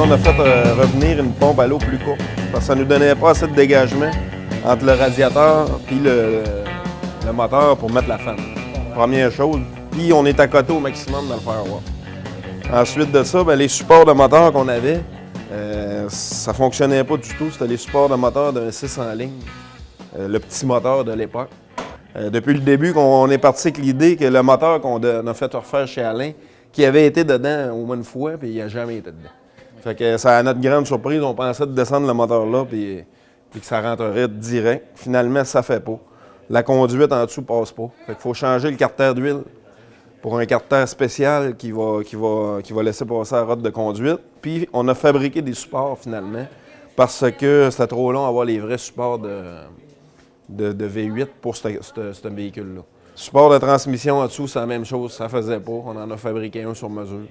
on a fait revenir une pompe à l'eau plus courte parce que ça ne nous donnait pas assez de dégagement entre le radiateur et le moteur pour mettre la fan. Première chose. Puis on est à côté au maximum dans le firewall. Ensuite de ça, les supports de moteur qu'on avait, ça ne fonctionnait pas du tout. C'était les supports de moteur d'un 6 en ligne, le petit moteur de l'époque. Depuis le début, on est parti avec l'idée que le moteur qu'on a fait refaire chez Alain, qui avait été dedans au moins une fois, puis il n'a jamais été dedans. Fait que ça, à notre grande surprise, on pensait de descendre le moteur là, puis que ça rentrerait direct. Finalement, ça ne fait pas. La conduite en dessous ne passe pas. Fait qu'il faut changer le carter d'huile pour un carter spécial qui va laisser passer la route de conduite. Puis on a fabriqué des supports finalement parce que c'était trop long d'avoir les vrais supports de V8 pour ce véhicule-là. Support de transmission en dessous, c'est la même chose, ça ne faisait pas. On en a fabriqué un sur mesure.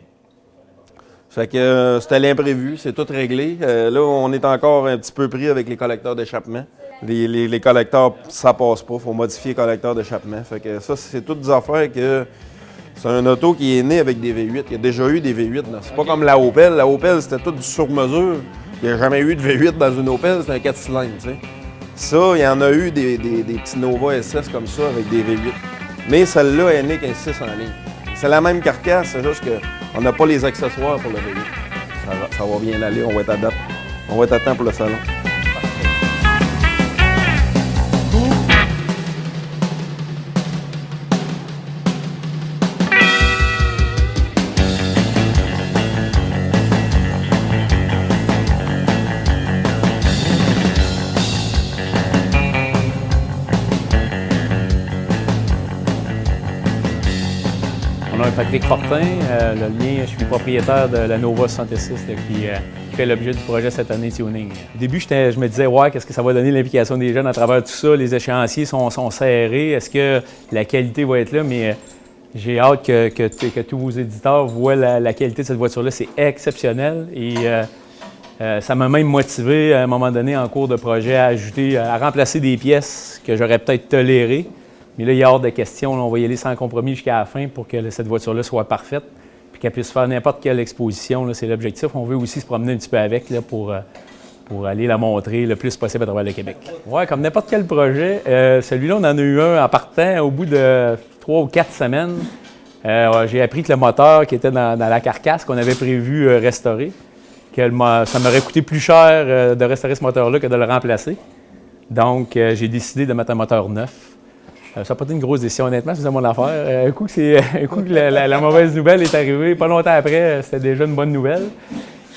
Fait que c'était l'imprévu, c'est tout réglé. Là, on est encore un petit peu pris avec les collecteurs d'échappement. Les collecteurs, ça passe pas, il faut modifier les collecteurs d'échappement. Fait que ça, c'est toutes des affaires que... C'est un auto qui est né avec des V8. Il y a déjà eu des V8. C'est pas comme la Opel. La Opel, c'était tout du sur-mesure. Il n'y a jamais eu de V8 dans une Opel, c'est un 4 cylindres, tu sais. Ça, il y en a eu des petits Nova SS comme ça avec des V8. Mais celle-là est née qu'un 6 en ligne. C'est la même carcasse, c'est juste qu'on n'a pas les accessoires pour le V8. Ça va bien aller, on va être à date. On va être à temps pour le salon. On a un Patrick Fortin, le mien, je suis propriétaire de la Nova 66 qui fait l'objet du projet cette année Tuning. Au début, je me disais, ouais, qu'est-ce que ça va donner l'implication des jeunes à travers tout ça? Les échéanciers sont serrés, est-ce que la qualité va être là? Mais j'ai hâte que tous vos éditeurs voient la qualité de cette voiture-là. C'est exceptionnel et ça m'a même motivé à un moment donné en cours de projet à remplacer des pièces que j'aurais peut-être tolérées. Mais là, il y a hors de question. Là, on va y aller sans compromis jusqu'à la fin pour que cette voiture-là soit parfaite puis qu'elle puisse faire n'importe quelle exposition. Là, c'est l'objectif. On veut aussi se promener un petit peu avec là, pour aller la montrer le plus possible à travers le Québec. Oui, comme n'importe quel projet, celui-là, on en a eu un en partant au bout de 3 ou 4 semaines. J'ai appris que le moteur qui était dans la carcasse qu'on avait prévu restaurer, ça m'aurait coûté plus cher de restaurer ce moteur-là que de le remplacer. Donc, j'ai décidé de mettre un moteur neuf. Ça n'a pas été une grosse décision, honnêtement, c'est mon affaire. Un coup que la mauvaise nouvelle est arrivée, pas longtemps après, c'était déjà une bonne nouvelle.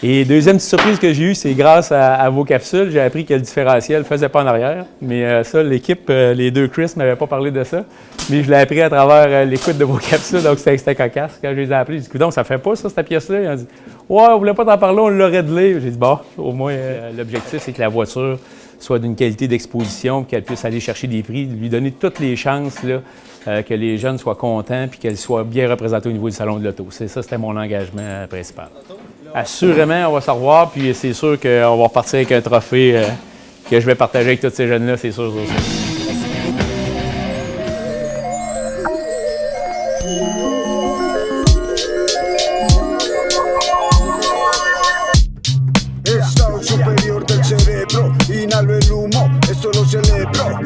Et deuxième petite surprise que j'ai eue, c'est grâce à vos capsules, j'ai appris que le différentiel ne faisait pas en arrière. Mais ça, l'équipe, les deux Chris ne m'avaient pas parlé de ça. Mais je l'ai appris à travers l'écoute de vos capsules, donc c'était cocasse. Quand je les ai appelés, j'ai dit, donc ça fait pas ça, cette pièce-là? Ils ont dit, ouais, on ne voulait pas t'en parler, on l'aurait gelé. J'ai dit, bon, au moins, l'objectif, c'est que la voiture soit d'une qualité d'exposition, qu'elle puisse aller chercher des prix, lui donner toutes les chances là, que les jeunes soient contents puis qu'elle soit bien représentée au niveau du Salon de l'Auto. C'était mon engagement principal. Assurément, on va se revoir, puis c'est sûr qu'on va repartir avec un trophée que je vais partager avec tous ces jeunes-là, c'est sûr aussi. Inhalo el humo, esto lo celebro.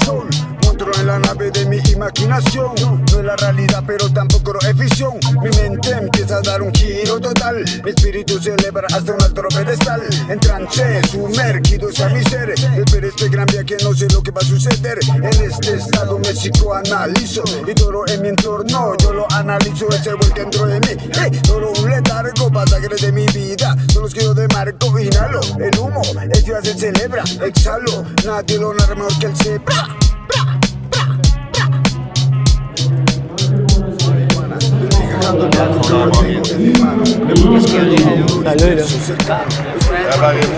Sol, monstruo en la nave de mi imaginación. No es la realidad, pero tampoco es ficción. Mi mente empieza a dar un giro total. Mi espíritu se eleva hasta un alto pedestal. En trance, sumergido hacia mi ser. Espero este gran viaje, no sé lo que va a suceder. En este estado me psicoanalizo. Y todo en mi entorno, yo lo analizo. Ese vuelque dentro de mí. Todo un letargo, pasaje de mi vida. Son los que yo demarco, inhalo el humo. El día se celebra, exhalo. Nadie lo narra mejor que el cebra. Allez, là.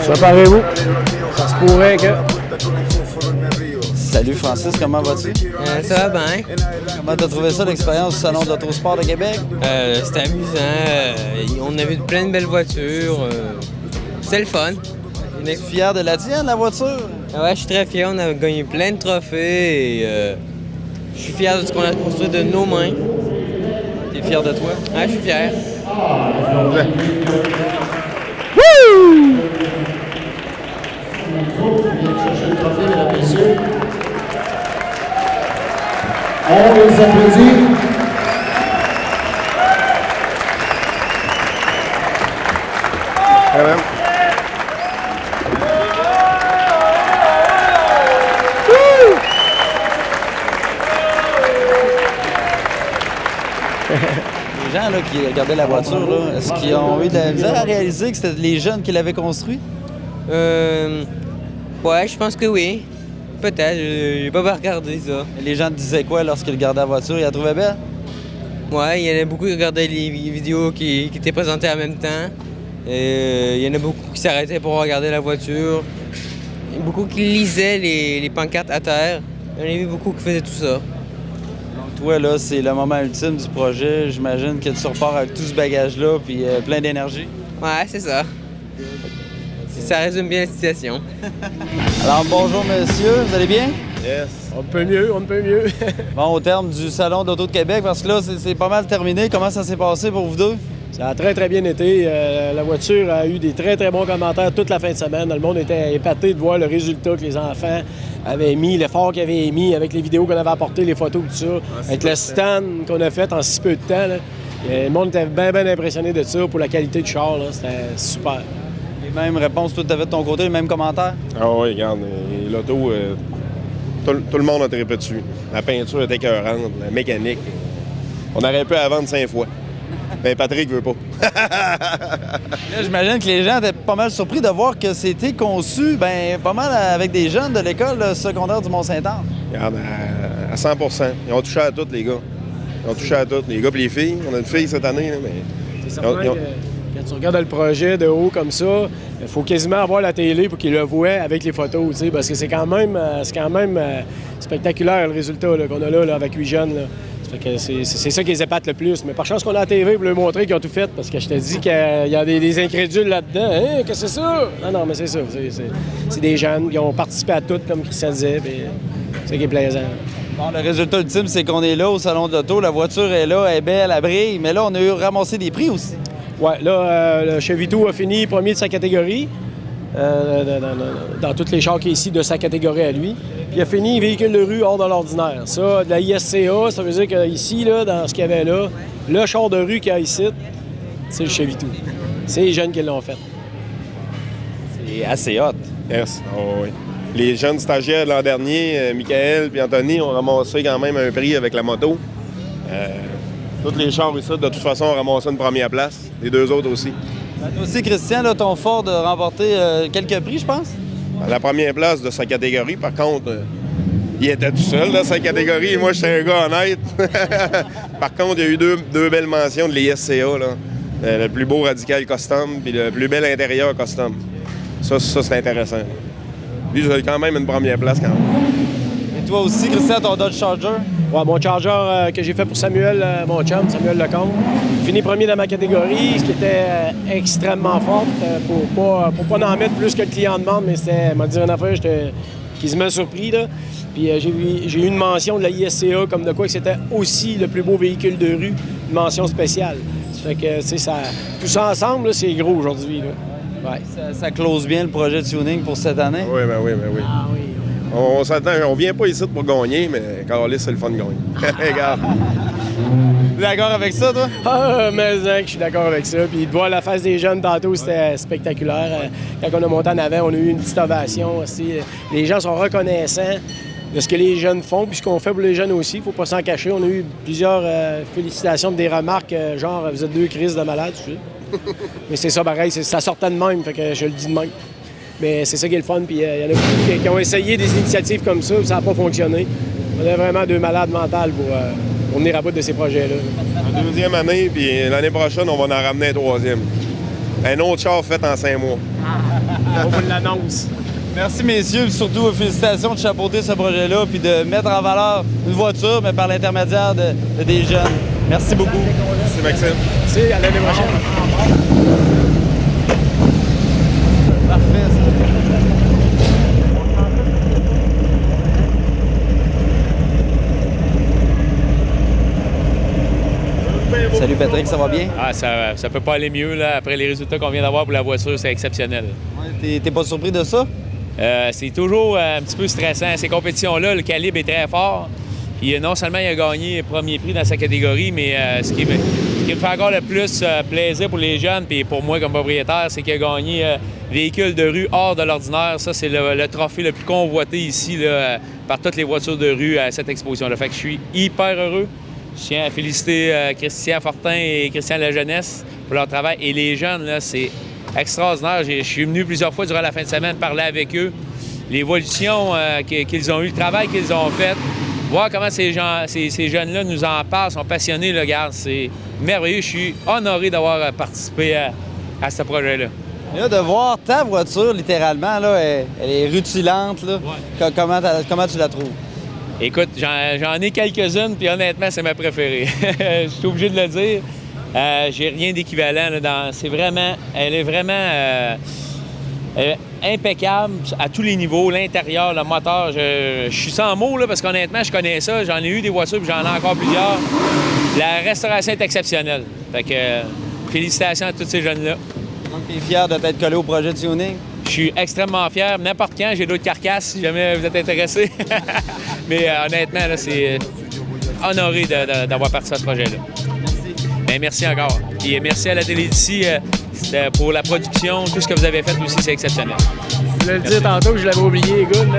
Préparez-vous. Ça se pourrait que... Salut Francis, comment vas-tu? Ça va bien. Comment t'as trouvé ça, l'expérience du Salon d'Autosport de Québec? C'était amusant. On a vu plein de belles voitures. C'était le fun. Tu es fier de la tienne, la voiture? Ouais, je suis très fier. On a gagné plein de trophées. Et, je suis fier de ce qu'on a construit de nos mains. T'es fier de toi? Ah, je suis fier. On les applaudit. Quand même. Les gens là, qui regardaient la voiture, là, est-ce qu'ils ont eu de la misère à réaliser que c'était les jeunes qui l'avaient construit? Ouais, je pense que oui. Peut-être, j'ai pas regardé ça. Et les gens te disaient quoi lorsqu'ils regardaient la voiture? Ils la trouvaient belle? Ouais, il y en a beaucoup qui regardaient les vidéos qui étaient présentées en même temps. Il y en a beaucoup qui s'arrêtaient pour regarder la voiture. Il y en a beaucoup qui lisaient les pancartes à terre. Il y en a vu beaucoup qui faisaient tout ça. Donc toi, là, c'est le moment ultime du projet. J'imagine que tu repars avec tout ce bagage-là puis plein d'énergie. Ouais, c'est ça. Ça résume bien la situation. Alors, bonjour, monsieur. Vous allez bien? Yes. On peut mieux, on peut mieux. Bon, au terme du Salon d'Auto de Québec, parce que là, c'est pas mal terminé. Comment ça s'est passé pour vous deux? Ça a très, très bien été. La voiture a eu des très, très bons commentaires toute la fin de semaine. Le monde était épaté de voir le résultat que les enfants avaient mis, l'effort qu'ils avaient mis avec les vidéos qu'on avait apportées, les photos, tout ça. Avec le stand qu'on a fait en si peu de temps, là. Le monde était bien, bien impressionné de ça pour la qualité du char. C'était super. Les mêmes réponses, toi, tu avais de ton côté, les mêmes commentaires? Ah oui, regarde, l'auto, tout le monde a trippé dessus. La peinture était écœurante, la mécanique. On aurait pu la vendre 5 fois. Ben Patrick veut pas. Là, j'imagine que les gens étaient pas mal surpris de voir que c'était conçu pas mal avec des jeunes de l'école secondaire du Mont-Saint-Anne. Regarde, à 100 Ils ont touché à toutes, les gars. Ils ont touché à toutes, les gars et les filles. On a une fille cette année, là, mais... C'est certain que quand tu regardes le projet de haut comme ça, il faut quasiment avoir la télé pour qu'ils le voient avec les photos, tu sais, parce que c'est quand même spectaculaire le résultat là, qu'on a là, avec 8 jeunes. Là. Ça fait que c'est ça qui les épate le plus. Mais par chance qu'on a la TV pour leur montrer qu'ils ont tout fait, parce que je te dis qu'il y a des incrédules là-dedans. Hein, qu'est-ce que c'est ça? Non, mais c'est ça. C'est des jeunes qui ont participé à tout, comme Christian disait, puis c'est ça qui est plaisant. Bon, le résultat ultime, c'est qu'on est là au Salon de l'Auto. La voiture est là, elle est belle, elle brille. Mais là, on a eu ramassé des prix aussi. Oui, là, le Chevito a fini premier de sa catégorie, dans tous les chars qui sont ici de sa catégorie à lui. Puis il a fini véhicule de rue hors de l'ordinaire. Ça, de la ISCA, ça veut dire qu'ici, là, dans ce qu'il y avait là, le char de rue qu'il y a ici, c'est le Chevito. C'est les jeunes qui l'ont fait. C'est assez hot. Yes, oui. Les jeunes stagiaires de l'an dernier, Michael et Anthony, ont ramassé quand même un prix avec la moto. Tous les chars ici, de toute façon, ont ramassé une première place. Les deux autres aussi. Toi aussi, Christian, là, ton Ford a remporté quelques prix, je pense? La première place de sa catégorie, par contre, il était tout seul dans sa catégorie. Moi, j'étais un gars honnête. Par contre, il y a eu deux belles mentions de l'ISCA. Le plus beau radical custom puis le plus bel intérieur custom. Ça c'est intéressant. Lui, j'ai quand même une première place quand même. Et toi aussi, Christian, ton Dodge Charger? Ouais, mon Charger que j'ai fait pour Samuel, mon chum, Samuel Lecomte. Fini premier dans ma catégorie, ce qui était extrêmement fort pour pas en mettre plus que le client demande, mais c'était, m'a dit une affaire, j'étais quasiment surpris. Là. Puis j'ai eu une mention de la ISCA comme de quoi que c'était aussi le plus beau véhicule de rue, une mention spéciale. Ça fait que, tu sais, tout ça ensemble, là, c'est gros aujourd'hui. Là. Ouais. Ça close bien le projet de tuning pour cette année? Oui, ben oui. Ah oui. On s'attend, on vient pas ici pour gagner, mais Carlis, c'est le fun de gagner. Regarde. Tu es d'accord avec ça, toi? Ah, mais je suis d'accord avec ça. Puis de voir la face des jeunes tantôt, c'était spectaculaire. Quand on a monté en avant, on a eu une petite ovation aussi. Les gens sont reconnaissants de ce que les jeunes font, puis ce qu'on fait pour les jeunes aussi. Il ne faut pas s'en cacher. On a eu plusieurs félicitations, des remarques, genre « Vous êtes deux crises de malades », tu sais. Mais c'est ça pareil, ça sortait de même, fait que je le dis de même. Mais c'est ça qui est le fun, puis il y en a beaucoup qui ont essayé des initiatives comme ça, puis ça n'a pas fonctionné. On est vraiment deux malades mentales pour venir à bout de ces projets-là. La deuxième année, puis l'année prochaine, on va en ramener un troisième. Un autre char fait en 5 mois. On vous l'annonce. Merci, messieurs, puis surtout, félicitations de chapeauter ce projet-là, puis de mettre en valeur une voiture, mais par l'intermédiaire de des jeunes. Merci beaucoup. Merci, Maxime. Merci, à l'année prochaine. Parfait, ça. Salut Patrick, ça va bien? Ah, ça peut pas aller mieux, là. Après les résultats qu'on vient d'avoir pour la voiture, c'est exceptionnel. T'es pas surpris de ça? C'est toujours un petit peu stressant. Ces compétitions-là, le calibre est très fort. Puis non seulement il a gagné le premier prix dans sa catégorie, mais ce qui me fait encore le plus plaisir pour les jeunes, puis pour moi comme propriétaire, c'est qu'il a gagné véhicule de rue hors de l'ordinaire. Ça, c'est le trophée le plus convoité ici là, par toutes les voitures de rue à cette exposition-là. Fait que je suis hyper heureux. Je tiens à féliciter Christian Fortin et Christian Lajeunesse pour leur travail. Et les jeunes, là, c'est extraordinaire. Je suis venu plusieurs fois durant la fin de semaine parler avec eux. L'évolution qu'ils ont eue, le travail qu'ils ont fait. Voir comment ces jeunes-là nous en parlent, sont passionnés, là, regarde, c'est merveilleux. Je suis honoré d'avoir participé à ce projet-là. Là, de voir ta voiture, littéralement, là, elle est rutilante. Là. Ouais. Comment tu la trouves? Écoute, j'en ai quelques-unes, puis honnêtement, c'est ma préférée. Je suis obligé de le dire. J'ai rien d'équivalent. Elle est vraiment impeccable à tous les niveaux, l'intérieur, le moteur. Je suis sans mots, là, parce qu'honnêtement, je connais ça. J'en ai eu des voitures, puis j'en ai encore plusieurs. La restauration est exceptionnelle. Fait que félicitations à tous ces jeunes-là. Donc, tu es fier de t'être collé au projet de tuning? Je suis extrêmement fier. N'importe quand, j'ai d'autres carcasses si jamais vous êtes intéressés. Mais honnêtement, là, c'est honoré d'avoir participé à ce projet-là. Merci. Bien, merci encore. Et merci à la télé d'ici pour la production. Tout ce que vous avez fait aussi, c'est exceptionnel. Je voulais le dire tantôt que je l'avais oublié, Gould.